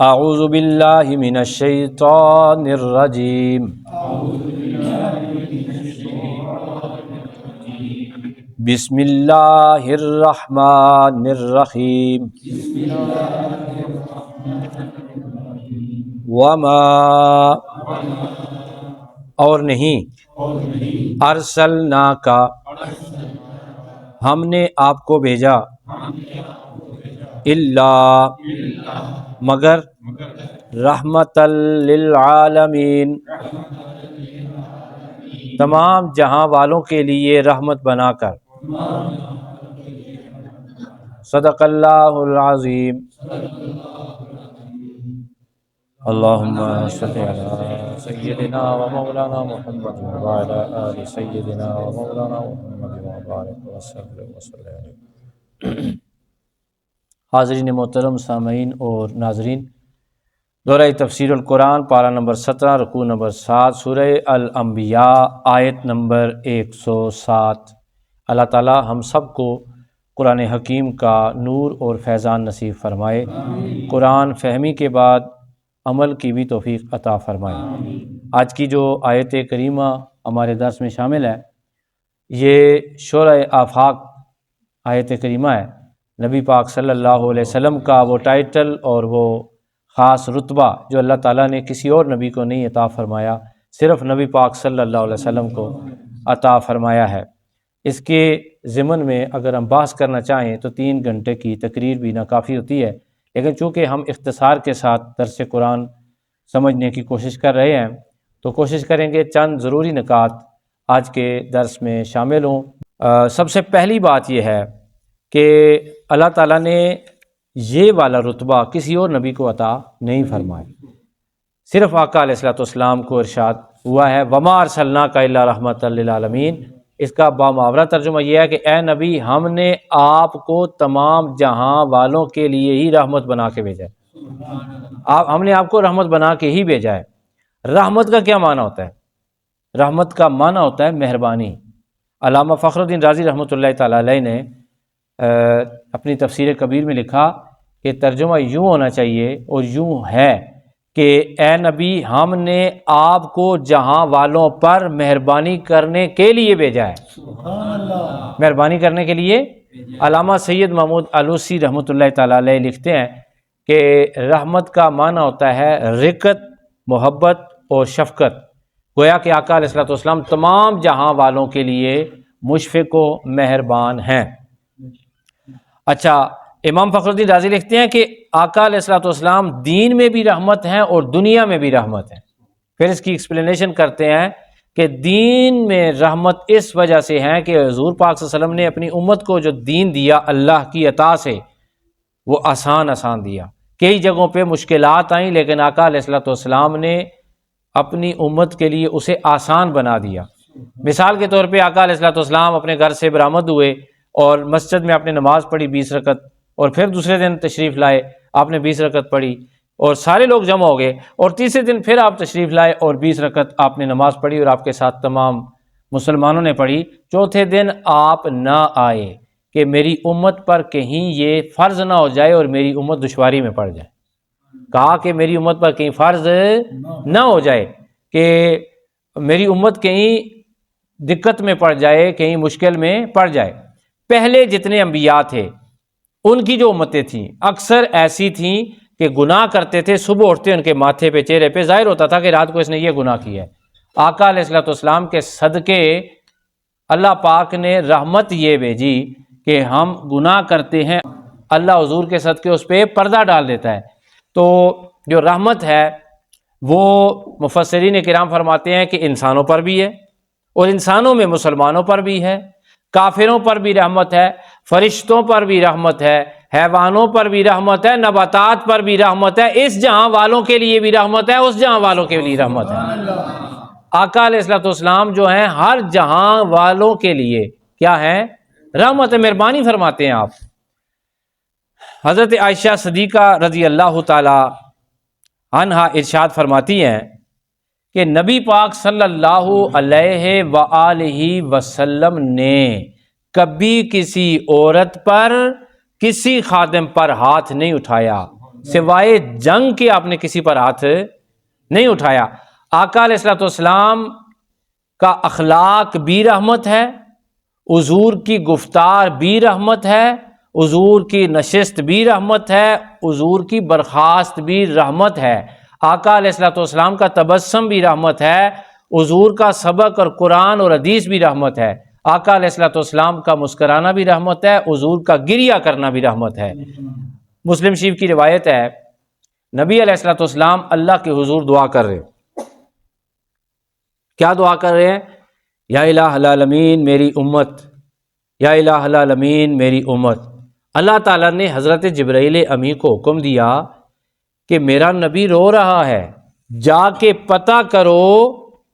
اعوذ باللہ من الشیطان الرجیم بسم اللہ الرحمن الرحیم وما اور نہیں ارسلناک ہم نے آپ کو بھیجا الا مگر رحمت للعالمین تمام جہاں والوں کے لیے رحمت بنا کر۔ صدق اللہ العظیم۔ اللہم صلی علی سیدنا و مولانا محمد وعلی آل سیدنا و مولانا محمد وبارک وسلم علیہ۔ حاضرین محترم، سامعین اور ناظرین، دورہ تفسیر القرآن پارہ نمبر 17 رکوع نمبر 7 سورہ الانبیاء آیت نمبر 107۔ اللہ تعالی ہم سب کو قرآن حکیم کا نور اور فیضان نصیب فرمائے، قرآن فہمی کے بعد عمل کی بھی توفیق عطا فرمائے۔ آج کی جو آیت کریمہ ہمارے درس میں شامل ہے، یہ شورۂ آفاق آیت کریمہ ہے۔ نبی پاک صلی اللہ علیہ وسلم کا وہ ٹائٹل اور وہ خاص رتبہ جو اللہ تعالیٰ نے کسی اور نبی کو نہیں عطا فرمایا، صرف نبی پاک صلی اللہ علیہ وسلم کو عطا فرمایا ہے۔ اس کے ضمن میں اگر ہم بحث کرنا چاہیں تو 3 گھنٹے کی تقریر بھی ناکافی ہوتی ہے، لیکن چونکہ ہم اختصار کے ساتھ درس قرآن سمجھنے کی کوشش کر رہے ہیں تو کوشش کریں گے چند ضروری نکات آج کے درس میں شامل ہوں۔ سب سے پہلی بات یہ ہے کہ اللہ تعالیٰ نے یہ والا رتبہ کسی اور نبی کو عطا نہیں فرمایا، صرف آقا علیہ الصلوۃ والسلام کو ارشاد ہوا ہے وما ارسلناک الا رحمۃ للعالمین۔ اس کا بامحاورہ ترجمہ یہ ہے کہ اے نبی، ہم نے آپ کو تمام جہاں والوں کے لیے ہی رحمت بنا کے بھیجا ہے۔ ہم نے آپ کو رحمت بنا کے ہی بھیجا ہے۔ رحمت کا کیا معنی ہوتا ہے؟ رحمت کا معنی ہوتا ہے مہربانی۔ علامہ فخر الدین رازی رحمۃ اللہ تعالی علیہ نے اپنی تفسیر کبیر میں لکھا کہ ترجمہ یوں ہونا چاہیے اور یوں ہے کہ اے نبی، ہم نے آپ کو جہاں والوں پر مہربانی کرنے کے لیے بھیجا ہے۔ سبحان اللہ، مہربانی کرنے کے لیے۔ علامہ سید محمود آلوسی رحمۃ اللہ تعالی علیہ لکھتے ہیں کہ رحمت کا معنی ہوتا ہے رقت، محبت اور شفقت۔ گویا کہ آقا علیہ الصلوۃ والسلام تمام جہاں والوں کے لیے مشفق و مہربان ہیں۔ اچھا، امام فخر الدین رازی لکھتے ہیں کہ آقا علیہ الصلوۃ والسلام دین میں بھی رحمت ہیں اور دنیا میں بھی رحمت ہیں۔ پھر اس کی ایکسپلینیشن کرتے ہیں کہ دین میں رحمت اس وجہ سے ہے کہ حضور پاک صلی اللہ علیہ وسلم نے اپنی امت کو جو دین دیا اللہ کی عطا سے، وہ آسان دیا۔ کئی جگہوں پہ مشکلات آئیں لیکن آقا علیہ الصلوۃ والسلام نے اپنی امت کے لیے اسے آسان بنا دیا۔ مثال کے طور پہ آقا علیہ الصلوۃ والسلام اپنے گھر سے برآمد ہوئے اور مسجد میں آپ نے نماز پڑھی 20 رکعت، اور پھر دوسرے دن تشریف لائے، آپ نے 20 رکعت پڑھی اور سارے لوگ جمع ہو گئے، اور تیسرے دن پھر آپ تشریف لائے اور 20 رکعت آپ نے نماز پڑھی اور آپ کے ساتھ تمام مسلمانوں نے پڑھی۔ چوتھے دن آپ نہ آئے کہ میری امت پر کہیں یہ فرض نہ ہو جائے اور میری امت دشواری میں پڑ جائے۔ کہا کہ میری امت پر کہیں فرض نہ ہو جائے، کہ میری امت کہیں دقت میں پڑ جائے، کہیں مشکل میں پڑ جائے۔ پہلے جتنے انبیاء تھے ان کی جو امتیں تھیں اکثر ایسی تھیں کہ گناہ کرتے تھے، صبح اٹھتے ان کے ماتھے پہ، چہرے پہ ظاہر ہوتا تھا کہ رات کو اس نے یہ گناہ کیا ہے۔ آقا علیہ الصلوۃ والسلام کے صدقے اللہ پاک نے رحمت یہ بھیجی کہ ہم گناہ کرتے ہیں، اللہ حضور کے صدقے اس پہ پردہ ڈال دیتا ہے۔ تو جو رحمت ہے وہ مفسرین کرام فرماتے ہیں کہ انسانوں پر بھی ہے اور انسانوں میں مسلمانوں پر بھی ہے، کافروں پر بھی رحمت ہے، فرشتوں پر بھی رحمت ہے، حیوانوں پر بھی رحمت ہے، نباتات پر بھی رحمت ہے، اس جہاں والوں کے لیے بھی رحمت ہے، اس جہاں والوں کے لیے رحمت ہے۔ آقا علیہ الصلوۃ والسلام جو ہیں ہر جہاں والوں کے لیے کیا ہیں؟ رحمت ہے، مہربانی فرماتے ہیں آپ۔ حضرت عائشہ صدیقہ رضی اللہ تعالی عنہا ارشاد فرماتی ہیں کہ نبی پاک صلی اللہ علیہ وآلہ وسلم نے کبھی کسی عورت پر، کسی خادم پر ہاتھ نہیں اٹھایا سوائے جنگ کے آپ نے کسی پر ہاتھ نہیں اٹھایا۔ آقا علیہ الصلوۃ والسلام کا اخلاق بھی رحمت ہے، حضور کی گفتار بھی رحمت ہے، حضور کی نشست بھی رحمت ہے، حضور کی برخاست بھی رحمت ہے، آقا علیہ الصلوۃ والسلام کا تبسم بھی رحمت ہے، حضور کا سبق اور قرآن اور حدیث بھی رحمت ہے، آقا علیہ الصلوۃ والسلام کا مسکرانا بھی رحمت ہے، حضور کا گریہ کرنا بھی رحمت ہے۔ مسلم شریف کی روایت ہے، نبی علیہ الصلوۃ والسلام اللہ کے حضور دعا کر رہے، کیا دعا کر رہے ہیں؟ یا الہ العالمین میری امت، یا الہ العالمین میری امت۔ اللہ تعالیٰ نے حضرت جبرائیل امی کو حکم دیا کہ میرا نبی رو رہا ہے، جا کے پتہ کرو،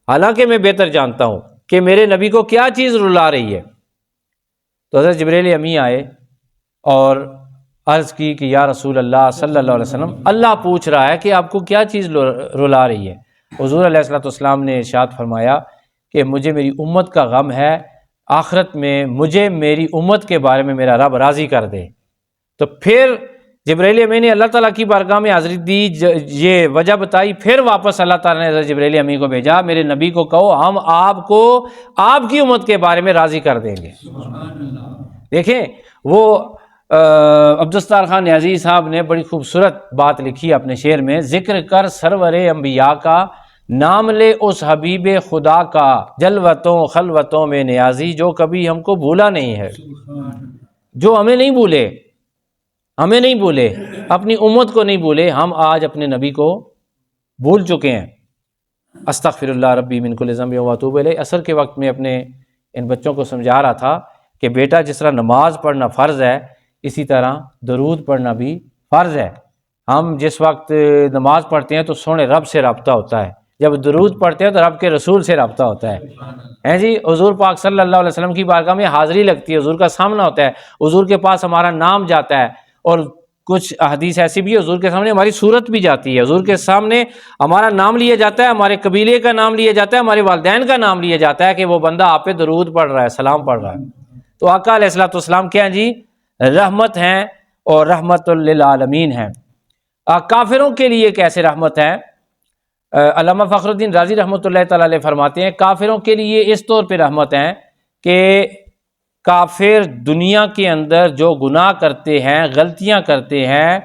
حالانکہ میں بہتر جانتا ہوں کہ میرے نبی کو کیا چیز رلا رہی ہے۔ تو حضرت جبرائیل امی آئے اور عرض کی کہ یا رسول اللہ صلی اللہ علیہ وسلم، اللہ پوچھ رہا ہے کہ آپ کو کیا چیز رلا رہی ہے۔ حضور علیہ الصلوۃ والسلام نے ارشاد فرمایا کہ مجھے میری امت کا غم ہے، آخرت میں مجھے میری امت کے بارے میں میرا رب راضی کر دے۔ تو پھر جبرائیل امی نے اللہ تعالیٰ کی بارگاہ میں حاضری دی، یہ وجہ بتائی، پھر واپس اللہ تعالیٰ نے حضرت جبرائیل امی کو بھیجا، میرے نبی کو کہو ہم آپ کو آپ کی امت کے بارے میں راضی کر دیں گے۔ دیکھیں وہ عبدالستار خان نیازی صاحب نے بڑی خوبصورت بات لکھی اپنے شعر میں، ذکر کر سرور انبیاء کا، نام لے اس حبیب خدا کا، جلوتوں خلوتوں میں نیازی، جو کبھی ہم کو بھولا نہیں ہے، جو ہمیں نہیں بھولے، ہمیں نہیں بھولے، اپنی امت کو نہیں بھولے، ہم آج اپنے نبی کو بھول چکے ہیں۔ استغفر اللہ ربی من کل ذنب و اتوب الیہ۔ عصر کے وقت میں اپنے ان بچوں کو سمجھا رہا تھا کہ بیٹا جس طرح نماز پڑھنا فرض ہے، اسی طرح درود پڑھنا بھی فرض ہے۔ ہم جس وقت نماز پڑھتے ہیں تو سونے رب سے رابطہ ہوتا ہے، جب درود پڑھتے ہیں تو رب کے رسول سے رابطہ ہوتا ہے جی۔ حضور پاک صلی اللہ علیہ وسلم کی بارگاہ میں حاضری لگتی ہے، حضور کا سامنا ہوتا ہے، حضور کے پاس ہمارا نام جاتا ہے، اور کچھ حدیث ایسی بھی ہے حضور کے سامنے ہماری صورت بھی جاتی ہے، حضور کے سامنے ہمارا نام لیا جاتا ہے، ہمارے قبیلے کا نام لیا جاتا ہے، ہمارے والدین کا نام لیا جاتا ہے کہ وہ بندہ آپ پہ درود پڑھ رہا ہے، سلام پڑھ رہا ہے۔ تو آقا علیہ الصلوۃ والسلام کیا ہیں جی؟ رحمت ہیں اور رحمت للعالمین ہیں۔ کافروں کے لیے کیسے رحمت ہے؟ علامہ فخر الدین رازی رحمۃ اللہ تعالی علیہ فرماتے ہیں کافروں کے لیے اس طور پہ رحمت ہے کہ کافر دنیا کے اندر جو گناہ کرتے ہیں، غلطیاں کرتے ہیں،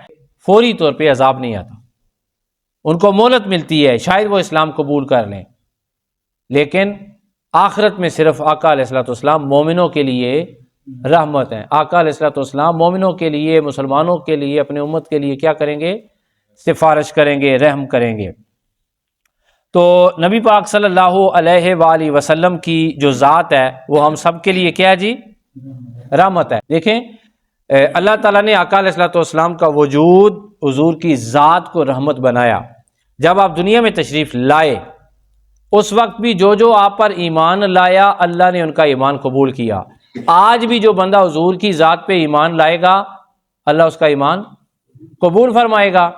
فوری طور پہ عذاب نہیں آتا، ان کو مہلت ملتی ہے، شاید وہ اسلام قبول کر لیں، لیکن آخرت میں صرف آقا علیہ الصلوۃ والسلام مومنوں کے لیے رحمت ہیں۔ آقا علیہ الصلوۃ والسلام مومنوں کے لیے، مسلمانوں کے لیے، اپنے امت کے لیے کیا کریں گے؟ سفارش کریں گے، رحم کریں گے۔ تو نبی پاک صلی اللہ علیہ وآلہ وسلم کی جو ذات ہے وہ ہم سب کے لیے کیا ہے جی؟ رحمت ہے۔ دیکھیں اللہ تعالیٰ نے آقا علیہ الصلوۃ والسلام کا وجود، حضور کی ذات کو رحمت بنایا۔ جب آپ دنیا میں تشریف لائے اس وقت بھی جو آپ پر ایمان لایا، اللہ نے ان کا ایمان قبول کیا۔ آج بھی جو بندہ حضور کی ذات پہ ایمان لائے گا، اللہ اس کا ایمان قبول فرمائے گا۔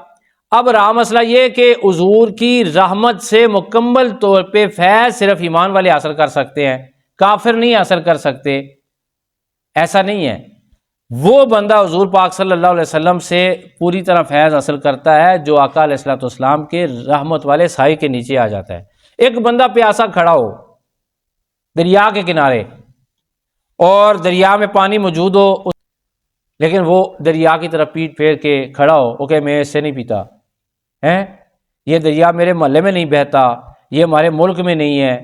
اب رہا مسئلہ یہ کہ حضور کی رحمت سے مکمل طور پہ فیض صرف ایمان والے حاصل کر سکتے ہیں، کافر نہیں حاصل کر سکتے، ایسا نہیں ہے۔ وہ بندہ حضور پاک صلی اللہ علیہ وسلم سے پوری طرح فیض حاصل کرتا ہے جو آقا علیہ الصلوۃ والسلام کے رحمت والے سائے کے نیچے آ جاتا ہے۔ ایک بندہ پیاسا کھڑا ہو دریا کے کنارے اور دریا میں پانی موجود ہو، لیکن وہ دریا کی طرف پیٹ پھیر کے کھڑا ہو، اوکے میں اس سے نہیں پیتا ہے، یہ دریا میرے محلے میں نہیں بہتا، یہ ہمارے ملک میں نہیں ہے،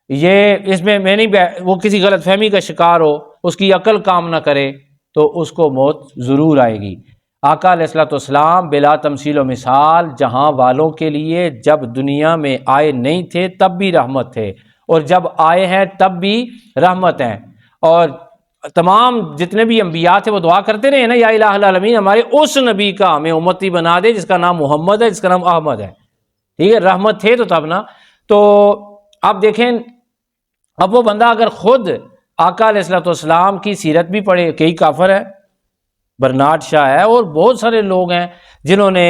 یہ اس میں میں نہیں وہ کسی غلط فہمی کا شکار ہو، اس کی عقل کام نہ کرے تو اس کو موت ضرور آئے گی۔ آقا علیہ الصلوۃ والسلام بلا تمثیل و مثال جہاں والوں کے لیے جب دنیا میں آئے نہیں تھے تب بھی رحمت تھے، اور جب آئے ہیں تب بھی رحمت ہیں۔ اور تمام جتنے بھی انبیاء تھے وہ دعا کرتے رہے نا، یا الہ العالمین ہمارے اس نبی کا ہمیں امتی بنا دے جس کا نام محمد ہے، جس کا نام احمد ہے، ٹھیک ہے، رحمت تھے تو تب نا۔ تو آپ دیکھیں اب وہ بندہ اگر خود آقا علیہ الصلوۃ والسلام کی سیرت بھی پڑھے، کئی کافر ہیں، برنارڈ شاہ ہے اور بہت سارے لوگ ہیں جنہوں نے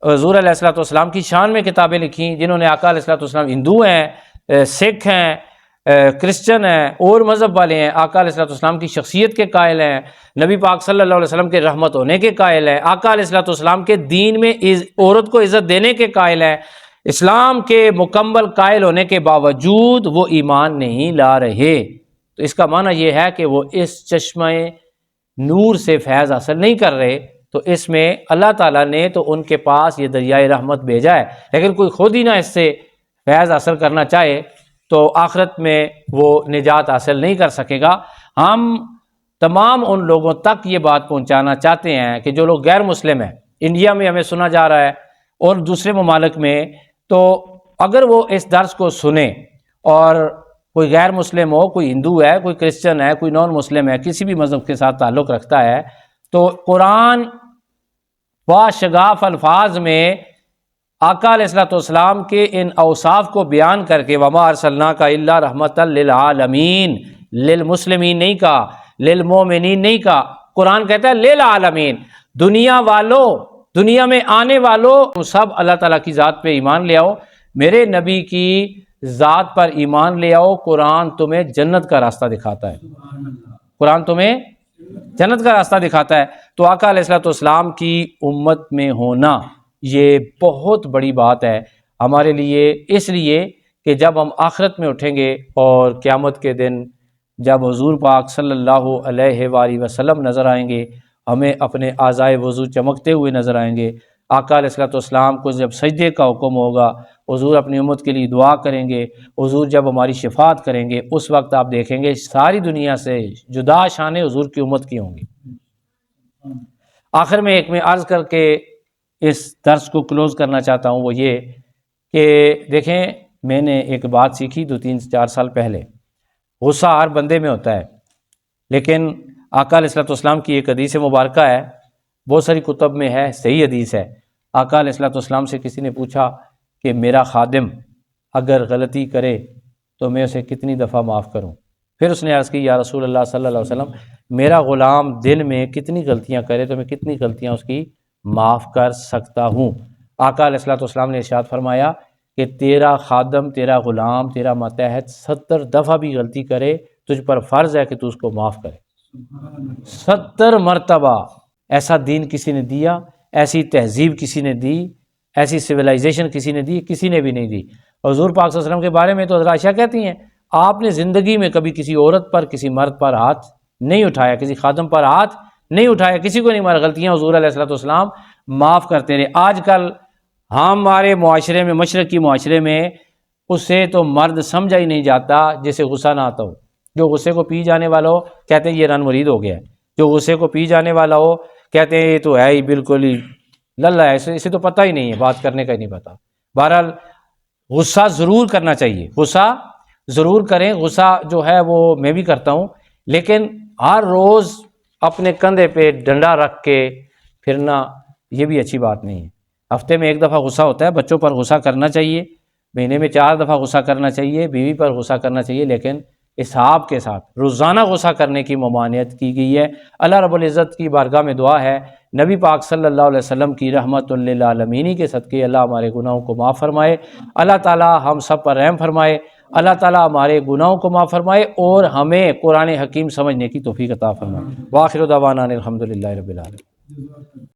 حضور علیہ الصلوۃ والسلام کی شان میں کتابیں لکھی، جنہوں نے آقا علیہ الصلوۃ والسلام، ہندو ہیں، سکھ ہیں، کرسچن ہیں اور مذہب والے ہیں، آقا علیہ السلام کی شخصیت کے قائل ہیں، نبی پاک صلی اللہ علیہ وسلم کے رحمت ہونے کے قائل ہیں، آقا علیہ السلام کے دین میں عورت کو عزت دینے کے قائل ہیں، اسلام کے مکمل قائل ہونے کے باوجود وہ ایمان نہیں لا رہے، تو اس کا معنی یہ ہے کہ وہ اس چشمہ نور سے فیض حاصل نہیں کر رہے۔ تو اس میں اللہ تعالیٰ نے تو ان کے پاس یہ دریائے رحمت بھیجا ہے، لیکن کوئی خود ہی نہ اس سے فیض حاصل کرنا چاہے تو آخرت میں وہ نجات حاصل نہیں کر سکے گا۔ ہم تمام ان لوگوں تک یہ بات پہنچانا چاہتے ہیں کہ جو لوگ غیر مسلم ہیں، انڈیا میں ہمیں سنا جا رہا ہے اور دوسرے ممالک میں، تو اگر وہ اس درس کو سنیں اور کوئی غیر مسلم ہو، کوئی ہندو ہے، کوئی کرسچن ہے، کوئی نان مسلم ہے، کسی بھی مذہب کے ساتھ تعلق رکھتا ہے، تو قرآن باشگاف الفاظ میں آقا علیہ السلام کے ان اوصاف کو بیان کر کے وما ارسلناک الا رحمۃ للعالمین، للمسلمین نہیں کہا، للمومنین نہیں کہا، قرآن کہتا ہے للعالمین، دنیا والوں، دنیا میں آنے والوں، تم سب اللہ تعالیٰ کی ذات پہ ایمان لے آؤ، میرے نبی کی ذات پر ایمان لے آؤ، قرآن تمہیں جنت کا راستہ دکھاتا ہے، قرآن تمہیں جنت کا راستہ دکھاتا ہے۔ تو آقا علیہ السلام کی امت میں ہونا یہ بہت بڑی بات ہے ہمارے لیے، اس لیے کہ جب ہم آخرت میں اٹھیں گے اور قیامت کے دن جب حضور پاک صلی اللہ علیہ وآلہ وسلم نظر آئیں گے، ہمیں اپنے اعضائے وضو چمکتے ہوئے نظر آئیں گے، آقا علیہ السلام کو جب سجدے کا حکم ہوگا، حضور اپنی امت کے لیے دعا کریں گے، حضور جب ہماری شفاعت کریں گے، اس وقت آپ دیکھیں گے ساری دنیا سے جدا شان حضور کی امت کی ہوں گی۔ آخر میں ایک میں عرض کر کے اس درس کو کلوز کرنا چاہتا ہوں، وہ یہ کہ دیکھیں میں نے ایک بات سیکھی 2-3-4 سال پہلے، غصہ ہر بندے میں ہوتا ہے، لیکن آقا علیہ السلام کی ایک حدیث مبارکہ ہے، بہت ساری کتب میں ہے، صحیح حدیث ہے۔ آقا علیہ السلام سے کسی نے پوچھا کہ میرا خادم اگر غلطی کرے تو میں اسے کتنی دفعہ معاف کروں؟ پھر اس نے عرض کی یا رسول اللہ صلی اللہ علیہ وسلم، میرا غلام دن میں کتنی غلطیاں کرے تو میں کتنی غلطیاں اس کی معاف کر سکتا ہوں؟ آقا علیہ السلام نے ارشاد فرمایا کہ تیرا خادم، تیرا غلام، تیرا ماتحت 70 دفعہ بھی غلطی کرے، تجھ پر فرض ہے کہ تو اس کو معاف کرے۔ 70 مرتبہ۔ ایسا دین کسی نے دیا، ایسی تہذیب کسی نے دی، ایسی سویلائزیشن کسی نے دی؟ کسی نے بھی نہیں دی۔ حضور پاک صلی اللہ علیہ وسلم کے بارے میں تو حضرت عائشہ کہتی ہیں آپ نے زندگی میں کبھی کسی عورت پر، کسی مرد پر ہاتھ نہیں اٹھایا، کسی خادم پر ہاتھ نہیں اٹھایا، کسی کو نہیں مارا، غلطیاں حضور علیہ السلام معاف کرتے رہے۔ آج کل ہمارے معاشرے میں، مشرقی معاشرے میں، اسے تو مرد سمجھا ہی نہیں جاتا جسے غصہ نہ آتا ہو۔ جو غصے کو پی جانے والا ہو کہتے ہیں یہ رن مرید ہو گیا ہے، جو غصے کو پی جانے والا ہو کہتے ہیں یہ تو ہے ہی بالکل ہی للہ ہے، اسے تو پتہ ہی نہیں ہے، بات کرنے کا ہی نہیں پتہ۔ بہرحال غصہ ضرور کرنا چاہیے، غصہ ضرور کریں، غصہ جو ہے وہ میں بھی کرتا ہوں، لیکن ہر روز اپنے کندھے پہ ڈنڈا رکھ کے پھرنا یہ بھی اچھی بات نہیں ہے۔ ہفتے میں 1 دفعہ غصہ ہوتا ہے، بچوں پر غصہ کرنا چاہیے، مہینے میں 4 دفعہ غصہ کرنا چاہیے، بیوی پر غصہ کرنا چاہیے، لیکن حساب کے ساتھ روزانہ غصہ کرنے کی ممانعت کی گئی ہے۔ اللہ رب العزت کی بارگاہ میں دعا ہے نبی پاک صلی اللہ علیہ وسلم کی رحمت للعالمین کے صدقے اللہ ہمارے گناہوں کو معاف فرمائے، اللہ تعالی ہم سب پر رحم فرمائے، اللہ تعالی ہمارے گناہوں کو معاف فرمائے اور ہمیں قرآن حکیم سمجھنے کی توفیق عطا فرمائے۔ وآخر دعوانا الحمدللہ رب العالمین۔